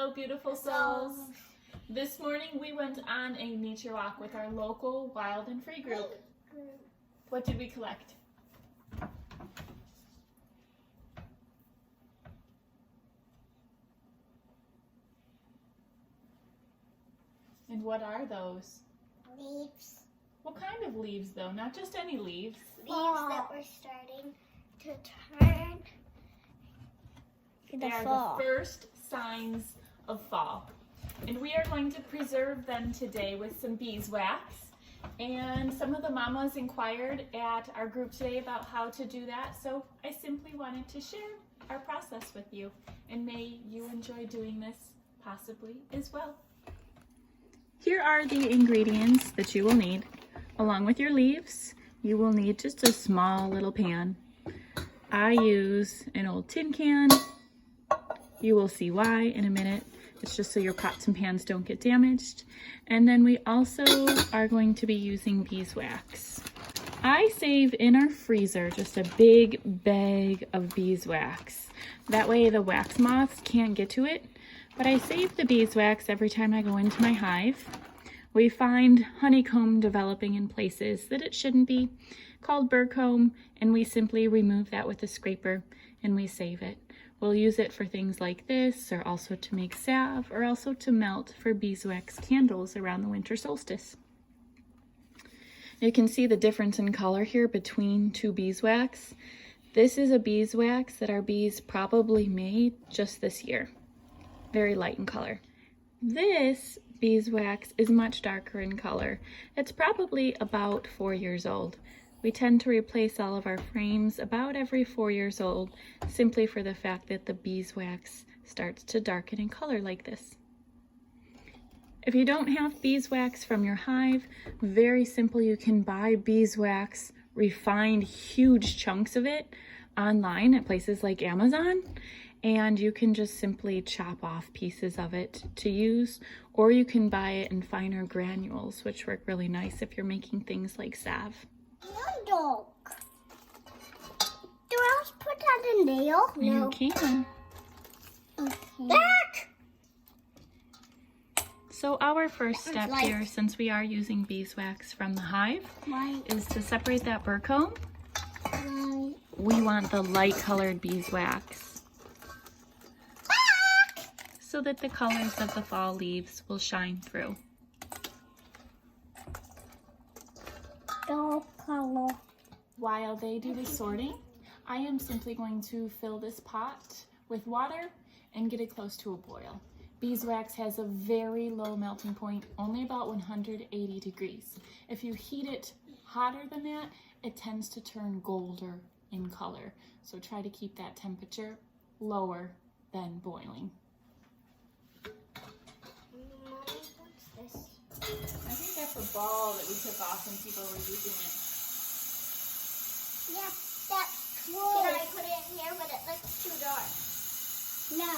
Hello, beautiful souls. This morning we went on a nature walk with our local wild and free group. What did we collect? And what are those? Leaves. What kind of leaves though? Not just any leaves. Leaves that were starting to turn They are the first signs of fall. And we are going to preserve them today with some beeswax. And some of the mamas inquired at our group today about how to do that. So I simply wanted to share our process with you. And may you enjoy doing this possibly as well. Here are the ingredients that you will need. Along with your leaves, you will need just a small little pan. I use an old tin can. You will see why in a minute. It's just so your pots and pans don't get damaged. And then we also are going to be using beeswax. I save in our freezer just a big bag of beeswax. That way the wax moths can't get to it. But I save the beeswax every time I go into my hive. We find honeycomb developing in places that it shouldn't be, called burr comb, and we simply remove that with a scraper and we save it. We'll use it for things like this, or also to make salve, or also to melt for beeswax candles around the winter solstice. You can see the difference in color here between two beeswax. This is a beeswax that our bees probably made just this year. Very light in color. This beeswax is much darker in color. It's probably about 4 years old. We tend to replace all of our frames about every 4 years old, simply for the fact that the beeswax starts to darken in color like this. If you don't have beeswax from your hive, very simple, you can buy beeswax, refined huge chunks of it online at places like Amazon, and you can just simply chop off pieces of it to use, or you can buy it in finer granules, which work really nice if you're making things like salve. dog. Do I also put that in there? No. You can. Okay. So our first step here, since we are using beeswax from the hive, is to separate that burr comb. We want the light colored beeswax so that the colors of the fall leaves will shine through. Dog color. While they do the sorting, I am simply going to fill this pot with water and get it close to a boil. Beeswax has a very low melting point, only about 180 degrees. If you heat it hotter than that, it tends to turn golder in color. So try to keep that temperature lower than boiling. What's this? I think that's a ball that we took off when people were using it. Yeah, that's cool. Can I put it in here, but it looks too dark? No,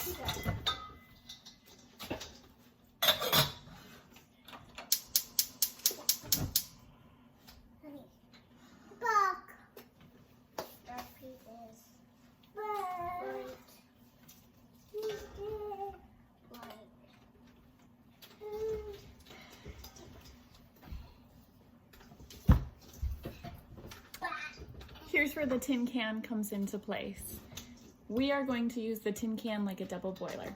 too dark. Honey, look. Dark pieces. Bright. Here's where the tin can comes into place. We are going to use the tin can like a double boiler.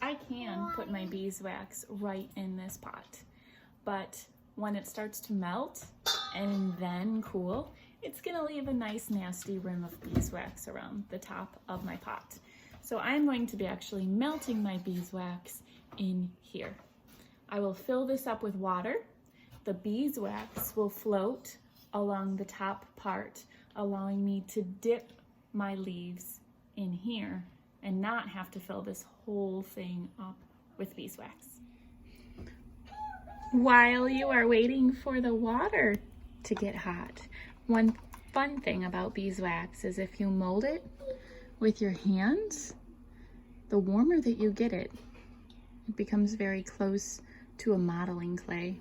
I can put my beeswax right in this pot, but when it starts to melt and then cool, it's gonna leave a nice nasty rim of beeswax around the top of my pot. So I'm going to be actually melting my beeswax in here. I will fill this up with water. The beeswax will float along the top part, allowing me to dip my leaves in here and not have to fill this whole thing up with beeswax. While you are waiting for the water to get hot, one fun thing about beeswax is if you mold it with your hands, the warmer that you get it, it becomes very close to a modeling clay.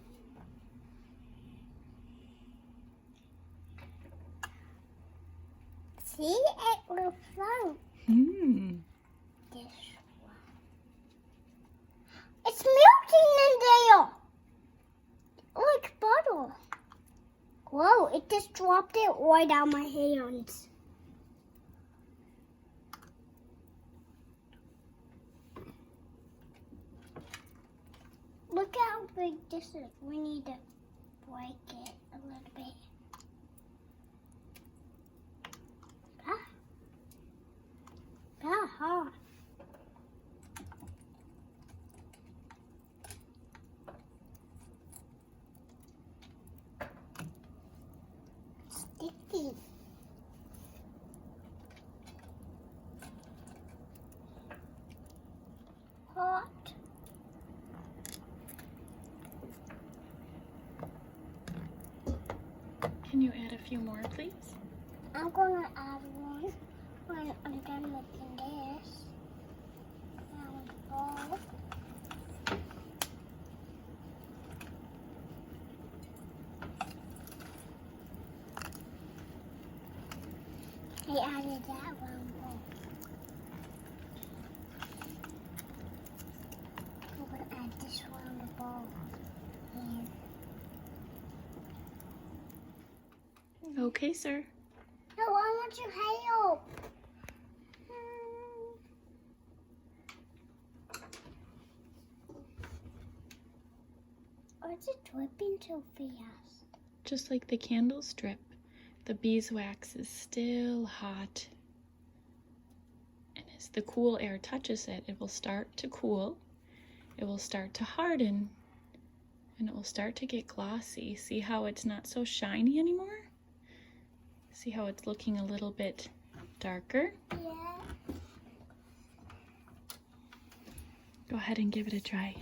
See, it will float. Mm. This dropped it right out my hands. Look how big this is. We need to break it a little bit. Hard. Sticky. Hot. Can you add a few more, please? I'm gonna add one when I'm done making this. Round ball. I added that round ball. I'm gonna add this round ball here. Okay, sir. No, I want your help. Why is it dripping so fast? Just like the candle strip, the beeswax is still hot. And as the cool air touches it, it will start to cool. It will start to harden. And it will start to get glossy. See how it's not so shiny anymore? See how it's looking a little bit darker? Yeah. Go ahead and give it a try.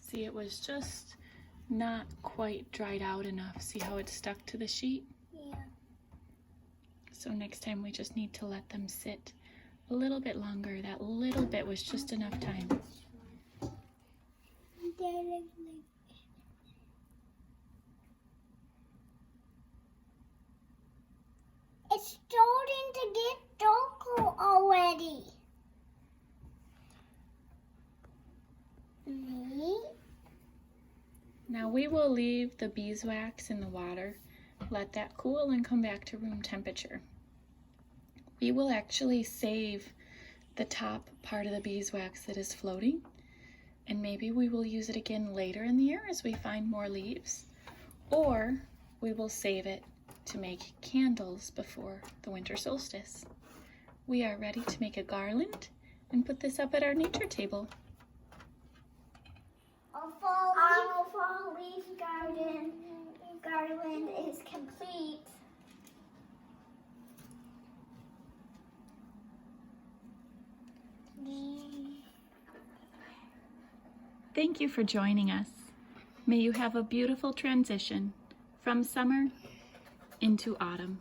See, it was just not quite dried out enough. See how it's stuck to the sheet? Yeah. So next time we just need to let them sit a little bit longer. That little bit was just enough time. It's starting to get darker already. Now we will leave the beeswax in the water, let that cool and come back to room temperature. We will actually save the top part of the beeswax that is floating, and maybe we will use it again later in the year as we find more leaves, or we will save it to make candles before the winter solstice. We are ready to make a garland and put this up at our nature table. Our fall leaf garland is complete. Thank you for joining us. May you have a beautiful transition from summer into autumn.